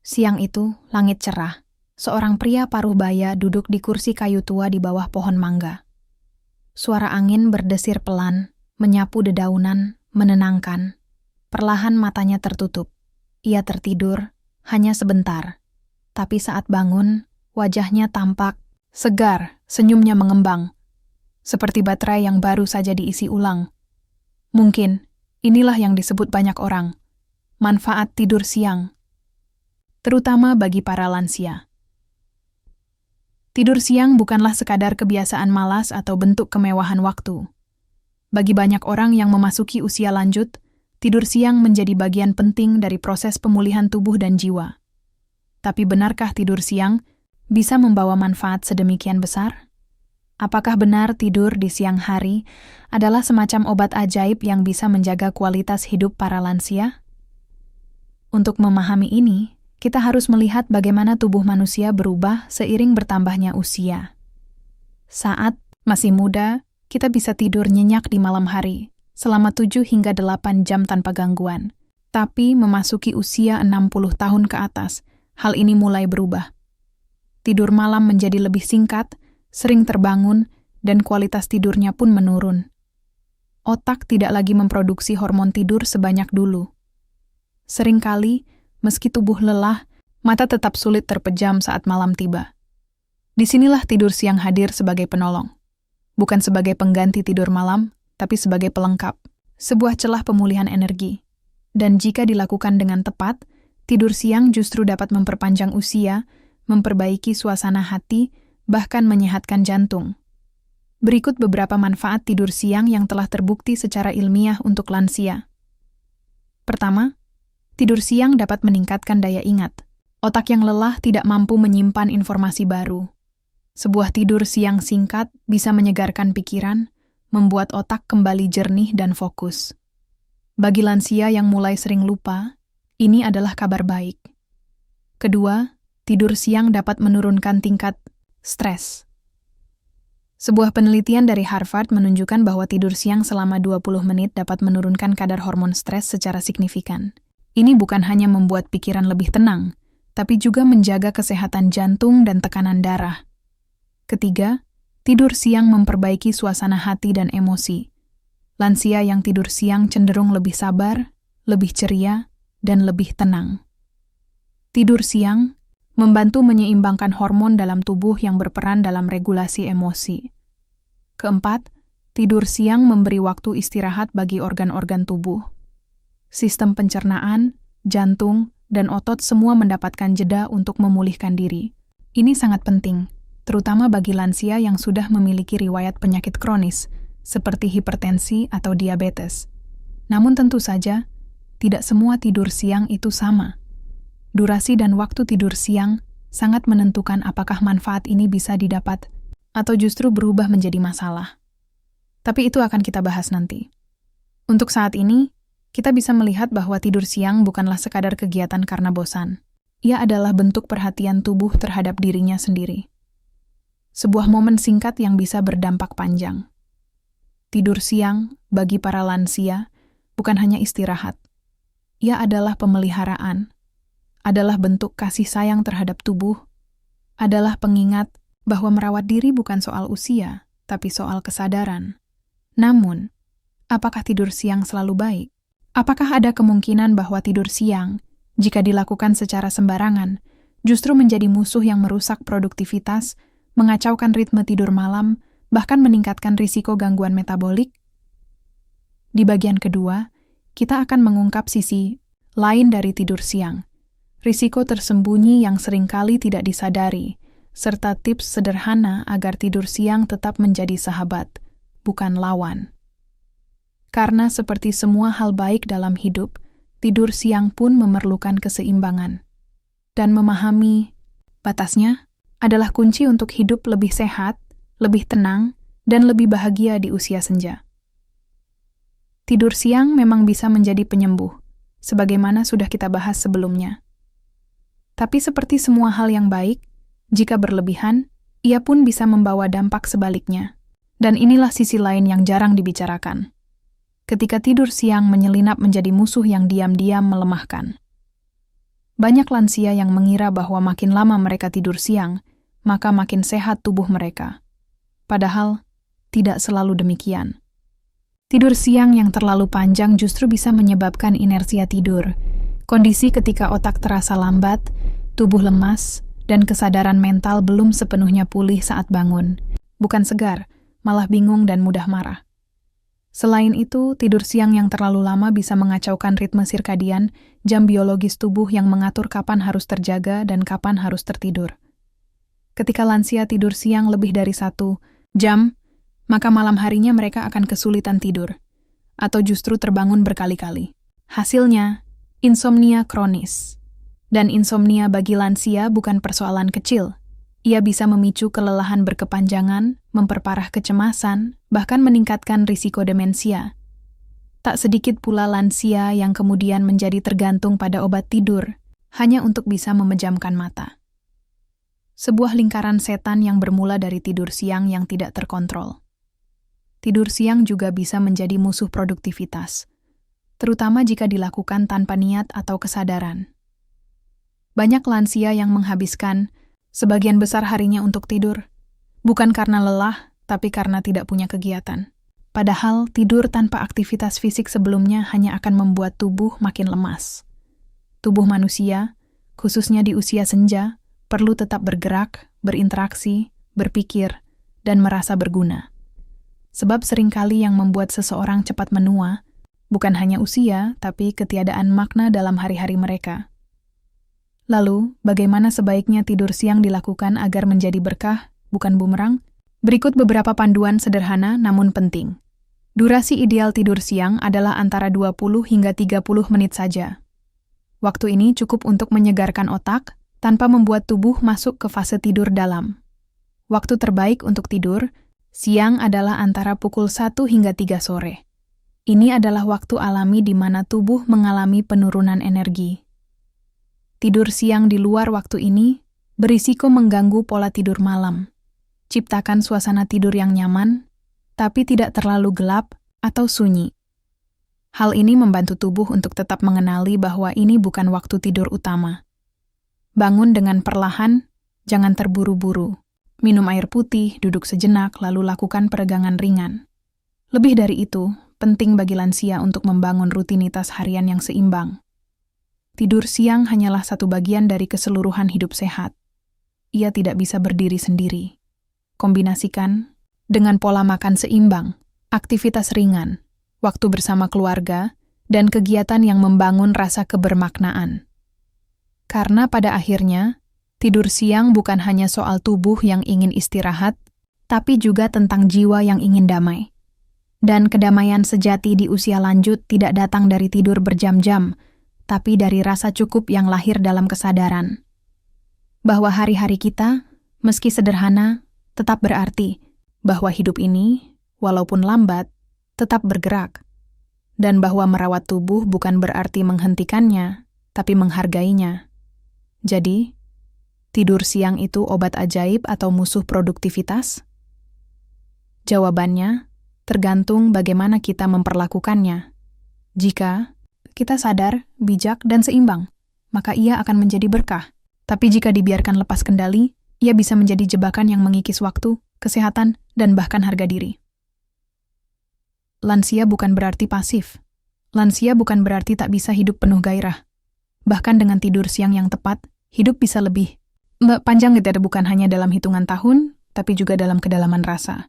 Siang itu, langit cerah. Seorang pria paruh baya duduk di kursi kayu tua di bawah pohon mangga. Suara angin berdesir pelan, menyapu dedaunan, menenangkan. Perlahan matanya tertutup. Ia tertidur, hanya sebentar. Tapi saat bangun, wajahnya tampak segar, senyumnya mengembang. Seperti baterai yang baru saja diisi ulang. Mungkin, inilah yang disebut banyak orang. Manfaat tidur siang. Terutama bagi para lansia. Tidur siang bukanlah sekadar kebiasaan malas atau bentuk kemewahan waktu. Bagi banyak orang yang memasuki usia lanjut, tidur siang menjadi bagian penting dari proses pemulihan tubuh dan jiwa. Tapi benarkah tidur siang bisa membawa manfaat sedemikian besar? Apakah benar tidur di siang hari adalah semacam obat ajaib yang bisa menjaga kualitas hidup para lansia? Untuk memahami ini, kita harus melihat bagaimana tubuh manusia berubah seiring bertambahnya usia. Saat masih muda, kita bisa tidur nyenyak di malam hari, selama 7 hingga 8 jam tanpa gangguan. Tapi memasuki usia 60 tahun ke atas, hal ini mulai berubah. Tidur malam menjadi lebih singkat, sering terbangun, dan kualitas tidurnya pun menurun. Otak tidak lagi memproduksi hormon tidur sebanyak dulu. Seringkali, meski tubuh lelah, mata tetap sulit terpejam saat malam tiba. Disinilah tidur siang hadir sebagai penolong. Bukan sebagai pengganti tidur malam, tapi sebagai pelengkap. Sebuah celah pemulihan energi. Dan jika dilakukan dengan tepat, tidur siang justru dapat memperpanjang usia, memperbaiki suasana hati, bahkan menyehatkan jantung. Berikut beberapa manfaat tidur siang yang telah terbukti secara ilmiah untuk lansia. Pertama, tidur siang dapat meningkatkan daya ingat. Otak yang lelah tidak mampu menyimpan informasi baru. Sebuah tidur siang singkat bisa menyegarkan pikiran, membuat otak kembali jernih dan fokus. Bagi lansia yang mulai sering lupa, ini adalah kabar baik. Kedua, tidur siang dapat menurunkan tingkat stres. Sebuah penelitian dari Harvard menunjukkan bahwa tidur siang selama 20 menit dapat menurunkan kadar hormon stres secara signifikan. Ini bukan hanya membuat pikiran lebih tenang, tapi juga menjaga kesehatan jantung dan tekanan darah. Ketiga, tidur siang memperbaiki suasana hati dan emosi. Lansia yang tidur siang cenderung lebih sabar, lebih ceria, dan lebih tenang. Tidur siang membantu menyeimbangkan hormon dalam tubuh yang berperan dalam regulasi emosi. Keempat, tidur siang memberi waktu istirahat bagi organ-organ tubuh. Sistem pencernaan, jantung, dan otot semua mendapatkan jeda untuk memulihkan diri. Ini sangat penting, terutama bagi lansia yang sudah memiliki riwayat penyakit kronis, seperti hipertensi atau diabetes. Namun tentu saja, tidak semua tidur siang itu sama. Durasi dan waktu tidur siang sangat menentukan apakah manfaat ini bisa didapat atau justru berubah menjadi masalah. Tapi itu akan kita bahas nanti. Untuk saat ini, kita bisa melihat bahwa tidur siang bukanlah sekadar kegiatan karena bosan. Ia adalah bentuk perhatian tubuh terhadap dirinya sendiri. Sebuah momen singkat yang bisa berdampak panjang. Tidur siang bagi para lansia bukan hanya istirahat. Ia adalah pemeliharaan, adalah bentuk kasih sayang terhadap tubuh, adalah pengingat bahwa merawat diri bukan soal usia, tapi soal kesadaran. Namun, apakah tidur siang selalu baik? Apakah ada kemungkinan bahwa tidur siang, jika dilakukan secara sembarangan, justru menjadi musuh yang merusak produktivitas, mengacaukan ritme tidur malam, bahkan meningkatkan risiko gangguan metabolik? Di bagian kedua, kita akan mengungkap sisi lain dari tidur siang, risiko tersembunyi yang seringkali tidak disadari, serta tips sederhana agar tidur siang tetap menjadi sahabat, bukan lawan. Karena seperti semua hal baik dalam hidup, tidur siang pun memerlukan keseimbangan. Dan memahami batasnya adalah kunci untuk hidup lebih sehat, lebih tenang, dan lebih bahagia di usia senja. Tidur siang memang bisa menjadi penyembuh, sebagaimana sudah kita bahas sebelumnya. Tapi seperti semua hal yang baik, jika berlebihan, ia pun bisa membawa dampak sebaliknya. Dan inilah sisi lain yang jarang dibicarakan. Ketika tidur siang menyelinap menjadi musuh yang diam-diam melemahkan. Banyak lansia yang mengira bahwa makin lama mereka tidur siang, maka makin sehat tubuh mereka. Padahal, tidak selalu demikian. Tidur siang yang terlalu panjang justru bisa menyebabkan inersia tidur, kondisi ketika otak terasa lambat, tubuh lemas, dan kesadaran mental belum sepenuhnya pulih saat bangun. Bukan segar, malah bingung dan mudah marah. Selain itu, tidur siang yang terlalu lama bisa mengacaukan ritme sirkadian, jam biologis tubuh yang mengatur kapan harus terjaga dan kapan harus tertidur. Ketika lansia tidur siang lebih dari 1 jam, maka malam harinya mereka akan kesulitan tidur, atau justru terbangun berkali-kali. Hasilnya, insomnia kronis. Dan insomnia bagi lansia bukan persoalan kecil. Ia bisa memicu kelelahan berkepanjangan, memperparah kecemasan, bahkan meningkatkan risiko demensia. Tak sedikit pula lansia yang kemudian menjadi tergantung pada obat tidur, hanya untuk bisa memejamkan mata. Sebuah lingkaran setan yang bermula dari tidur siang yang tidak terkontrol. Tidur siang juga bisa menjadi musuh produktivitas, terutama jika dilakukan tanpa niat atau kesadaran. Banyak lansia yang menghabiskan sebagian besar harinya untuk tidur, bukan karena lelah, tapi karena tidak punya kegiatan. Padahal tidur tanpa aktivitas fisik sebelumnya hanya akan membuat tubuh makin lemas. Tubuh manusia, khususnya di usia senja, perlu tetap bergerak, berinteraksi, berpikir, dan merasa berguna. Sebab seringkali yang membuat seseorang cepat menua, bukan hanya usia, tapi ketiadaan makna dalam hari-hari mereka. Lalu, bagaimana sebaiknya tidur siang dilakukan agar menjadi berkah, bukan bumerang? Berikut beberapa panduan sederhana namun penting. Durasi ideal tidur siang adalah antara 20 hingga 30 menit saja. Waktu ini cukup untuk menyegarkan otak, tanpa membuat tubuh masuk ke fase tidur dalam. Waktu terbaik untuk tidur, siang adalah antara pukul 1 hingga 3 sore. Ini adalah waktu alami di mana tubuh mengalami penurunan energi. Tidur siang di luar waktu ini berisiko mengganggu pola tidur malam. Ciptakan suasana tidur yang nyaman, tapi tidak terlalu gelap atau sunyi. Hal ini membantu tubuh untuk tetap mengenali bahwa ini bukan waktu tidur utama. Bangun dengan perlahan, jangan terburu-buru. Minum air putih, duduk sejenak, lalu lakukan peregangan ringan. Lebih dari itu, penting bagi lansia untuk membangun rutinitas harian yang seimbang. Tidur siang hanyalah satu bagian dari keseluruhan hidup sehat. Ia tidak bisa berdiri sendiri. Kombinasikan dengan pola makan seimbang, aktivitas ringan, waktu bersama keluarga, dan kegiatan yang membangun rasa kebermaknaan. Karena pada akhirnya, tidur siang bukan hanya soal tubuh yang ingin istirahat, tapi juga tentang jiwa yang ingin damai. Dan kedamaian sejati di usia lanjut tidak datang dari tidur berjam-jam, tapi dari rasa cukup yang lahir dalam kesadaran. Bahwa hari-hari kita, meski sederhana, tetap berarti, bahwa hidup ini, walaupun lambat, tetap bergerak. Dan bahwa merawat tubuh bukan berarti menghentikannya, tapi menghargainya. Jadi, tidur siang itu obat ajaib atau musuh produktivitas? Jawabannya tergantung bagaimana kita memperlakukannya. Jika kita sadar, bijak, dan seimbang, maka ia akan menjadi berkah. Tapi jika dibiarkan lepas kendali, ia bisa menjadi jebakan yang mengikis waktu, kesehatan, dan bahkan harga diri. Lansia bukan berarti pasif. Lansia bukan berarti tak bisa hidup penuh gairah. Bahkan dengan tidur siang yang tepat, hidup bisa lebih panjang gitu, bukan hanya dalam hitungan tahun, tapi juga dalam kedalaman rasa.